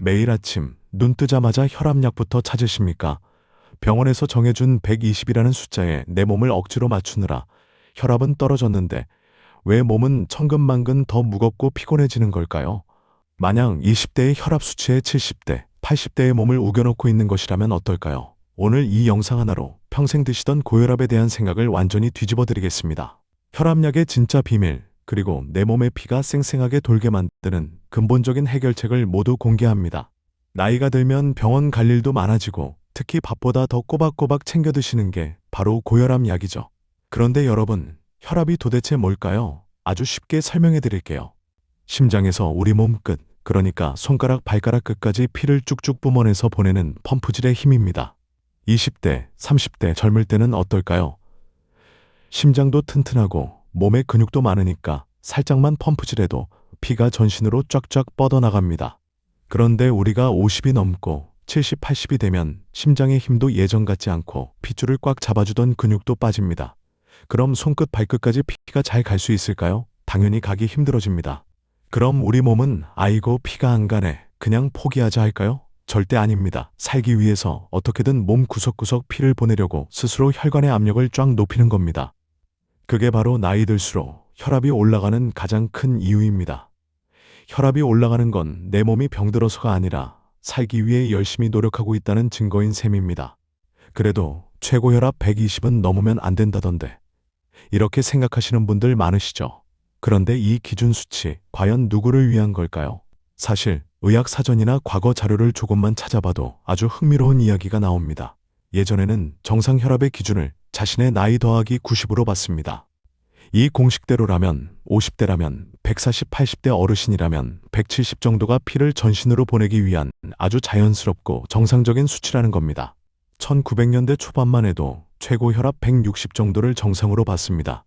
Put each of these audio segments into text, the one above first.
매일 아침 눈 뜨자마자 혈압약부터 찾으십니까? 병원에서 정해준 120이라는 숫자에 내 몸을 억지로 맞추느라 혈압은 떨어졌는데 왜 몸은 천근만근 더 무겁고 피곤해지는 걸까요? 만약 20대의 혈압 수치에 70대, 80대의 몸을 우겨놓고 있는 것이라면 어떨까요? 오늘 이 영상 하나로 평생 드시던 고혈압에 대한 생각을 완전히 뒤집어 드리겠습니다. 혈압약의 진짜 비밀, 그리고 내 몸의 피가 쌩쌩하게 돌게 만드는 근본적인 해결책을 모두 공개합니다. 나이가 들면 병원 갈 일도 많아지고 특히 밥보다 더 꼬박꼬박 챙겨 드시는 게 바로 고혈압 약이죠. 그런데 여러분, 혈압이 도대체 뭘까요? 아주 쉽게 설명해 드릴게요. 심장에서 우리 몸 끝, 그러니까 손가락 발가락 끝까지 피를 쭉쭉 뿜어내서 보내는 펌프질의 힘입니다. 20대, 30대 젊을 때는 어떨까요? 심장도 튼튼하고 몸에 근육도 많으니까 살짝만 펌프질해도 피가 전신으로 쫙쫙 뻗어나갑니다. 그런데 우리가 50이 넘고 70, 80이 되면 심장의 힘도 예전 같지 않고 핏줄을 꽉 잡아주던 근육도 빠집니다. 그럼 손끝 발끝까지 피가 잘 갈 수 있을까요? 당연히 가기 힘들어집니다. 그럼 우리 몸은 아이고 피가 안 가네, 그냥 포기하자 할까요? 절대 아닙니다. 살기 위해서 어떻게든 몸 구석구석 피를 보내려고 스스로 혈관의 압력을 쫙 높이는 겁니다. 그게 바로 나이 들수록 혈압이 올라가는 가장 큰 이유입니다. 혈압이 올라가는 건 내 몸이 병들어서가 아니라 살기 위해 열심히 노력하고 있다는 증거인 셈입니다. 그래도 최고 혈압 120은 넘으면 안 된다던데. 이렇게 생각하시는 분들 많으시죠? 그런데 이 기준 수치, 과연 누구를 위한 걸까요? 사실 의학 사전이나 과거 자료를 조금만 찾아봐도 아주 흥미로운 이야기가 나옵니다. 예전에는 정상 혈압의 기준을 자신의 나이 더하기 90으로 봤습니다. 이 공식대로라면 50대라면 140, 80대 어르신이라면 170 정도가 피를 전신으로 보내기 위한 아주 자연스럽고 정상적인 수치라는 겁니다. 1900년대 초반만 해도 최고 혈압 160 정도를 정상으로 봤습니다.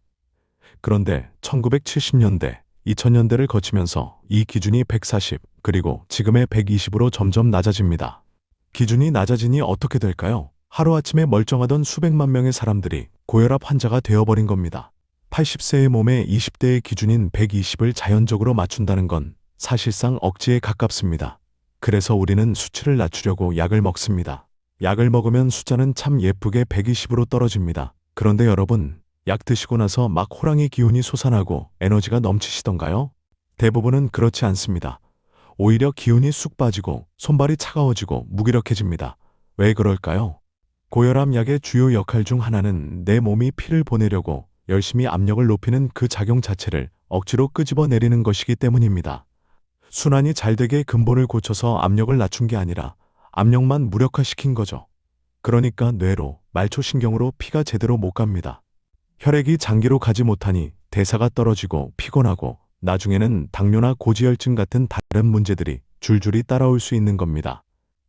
그런데 1970년대, 2000년대를 거치면서 이 기준이 140, 그리고 지금의 120으로 점점 낮아집니다. 기준이 낮아지니 어떻게 될까요? 하루아침에 멀쩡하던 수백만 명의 사람들이 고혈압 환자가 되어버린 겁니다. 80세의 몸에 20대의 기준인 120을 자연적으로 맞춘다는 건 사실상 억지에 가깝습니다. 그래서 우리는 수치를 낮추려고 약을 먹습니다. 약을 먹으면 숫자는 참 예쁘게 120으로 떨어집니다. 그런데 여러분, 약 드시고 나서 막 호랑이 기운이 솟아나고 에너지가 넘치시던가요? 대부분은 그렇지 않습니다. 오히려 기운이 쑥 빠지고 손발이 차가워지고 무기력해집니다. 왜 그럴까요? 고혈압 약의 주요 역할 중 하나는 내 몸이 피를 보내려고 열심히 압력을 높이는 그 작용 자체를 억지로 끄집어 내리는 것이기 때문입니다. 순환이 잘 되게 근본을 고쳐서 압력을 낮춘 게 아니라 압력만 무력화시킨 거죠. 그러니까 뇌로, 말초신경으로 피가 제대로 못 갑니다. 혈액이 장기로 가지 못하니 대사가 떨어지고 피곤하고 나중에는 당뇨나 고지혈증 같은 다른 문제들이 줄줄이 따라올 수 있는 겁니다.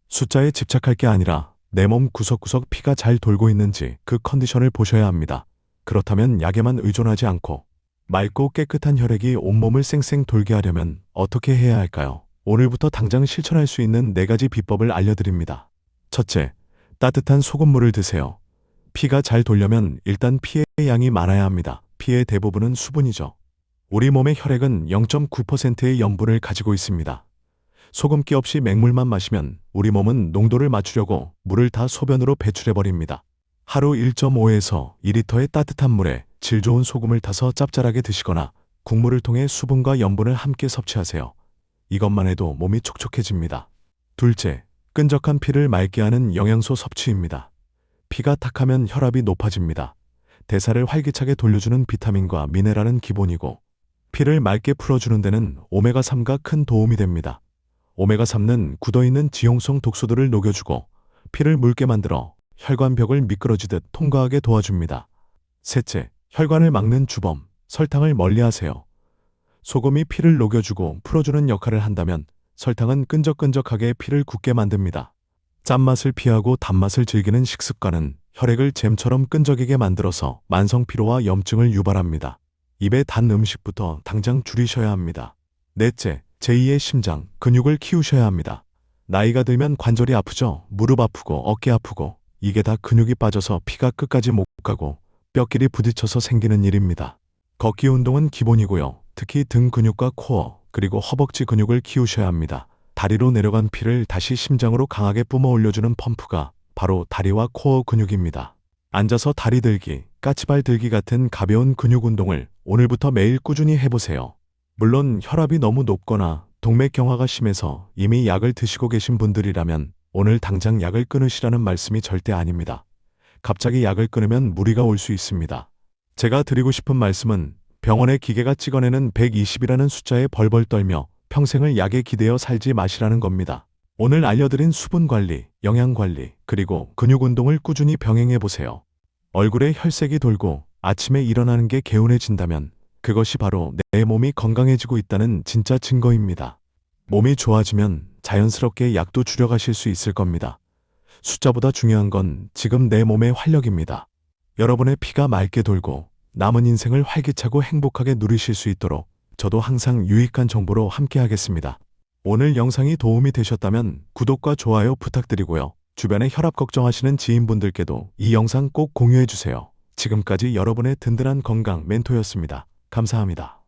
숫자에 집착할 게 아니라 내 몸 구석구석 피가 잘 돌고 있는지 그 컨디션을 보셔야 합니다. 그렇다면 약에만 의존하지 않고 맑고 깨끗한 혈액이 온몸을 쌩쌩 돌게 하려면 어떻게 해야 할까요? 오늘부터 당장 실천할 수 있는 4가지 비법을 알려드립니다. 첫째, 따뜻한 소금물을 드세요. 피가 잘 돌려면 일단 피의 양이 많아야 합니다. 피의 대부분은 수분이죠. 우리 몸의 혈액은 0.9%의 염분을 가지고 있습니다. 소금기 없이 맹물만 마시면 우리 몸은 농도를 맞추려고 물을 다 소변으로 배출해버립니다. 하루 1.5에서 2리터의 따뜻한 물에 질 좋은 소금을 타서 짭짤하게 드시거나 국물을 통해 수분과 염분을 함께 섭취하세요. 이것만 해도 몸이 촉촉해집니다. 둘째, 끈적한 피를 맑게 하는 영양소 섭취입니다. 피가 탁하면 혈압이 높아집니다. 대사를 활기차게 돌려주는 비타민과 미네랄은 기본이고 피를 맑게 풀어주는 데는 오메가3가 큰 도움이 됩니다. 오메가3는 굳어있는 지용성 독소들을 녹여주고 피를 묽게 만들어 혈관벽을 미끄러지듯 통과하게 도와줍니다. 셋째, 혈관을 막는 주범, 설탕을 멀리하세요. 소금이 피를 녹여주고 풀어주는 역할을 한다면 설탕은 끈적끈적하게 피를 굳게 만듭니다. 짠맛을 피하고 단맛을 즐기는 식습관은 혈액을 잼처럼 끈적이게 만들어서 만성피로와 염증을 유발합니다. 입에 단 음식부터 당장 줄이셔야 합니다. 넷째, 제2의 심장, 근육을 키우셔야 합니다. 나이가 들면 관절이 아프죠? 무릎 아프고 어깨 아프고 이게 다 근육이 빠져서 피가 끝까지 못 가고 뼈끼리 부딪혀서 생기는 일입니다. 걷기 운동은 기본이고요. 특히 등 근육과 코어, 그리고 허벅지 근육을 키우셔야 합니다. 다리로 내려간 피를 다시 심장으로 강하게 뿜어 올려주는 펌프가 바로 다리와 코어 근육입니다. 앉아서 다리 들기, 까치발 들기 같은 가벼운 근육 운동을 오늘부터 매일 꾸준히 해보세요. 물론 혈압이 너무 높거나 동맥 경화가 심해서 이미 약을 드시고 계신 분들이라면 오늘 당장 약을 끊으시라는 말씀이 절대 아닙니다. 갑자기 약을 끊으면 무리가 올 수 있습니다. 제가 드리고 싶은 말씀은 병원의 기계가 찍어내는 120이라는 숫자에 벌벌 떨며 평생을 약에 기대어 살지 마시라는 겁니다. 오늘 알려드린 수분 관리, 영양 관리, 그리고 근육 운동을 꾸준히 병행해 보세요. 얼굴에 혈색이 돌고 아침에 일어나는 게 개운해진다면 그것이 바로 내 몸이 건강해지고 있다는 진짜 증거입니다. 몸이 좋아지면 자연스럽게 약도 줄여가실 수 있을 겁니다. 숫자보다 중요한 건 지금 내 몸의 활력입니다. 여러분의 피가 맑게 돌고 남은 인생을 활기차고 행복하게 누리실 수 있도록 저도 항상 유익한 정보로 함께 하겠습니다. 오늘 영상이 도움이 되셨다면 구독과 좋아요 부탁드리고요. 주변에 혈압 걱정하시는 지인분들께도 이 영상 꼭 공유해 주세요. 지금까지 여러분의 든든한 건강 멘토였습니다. 감사합니다.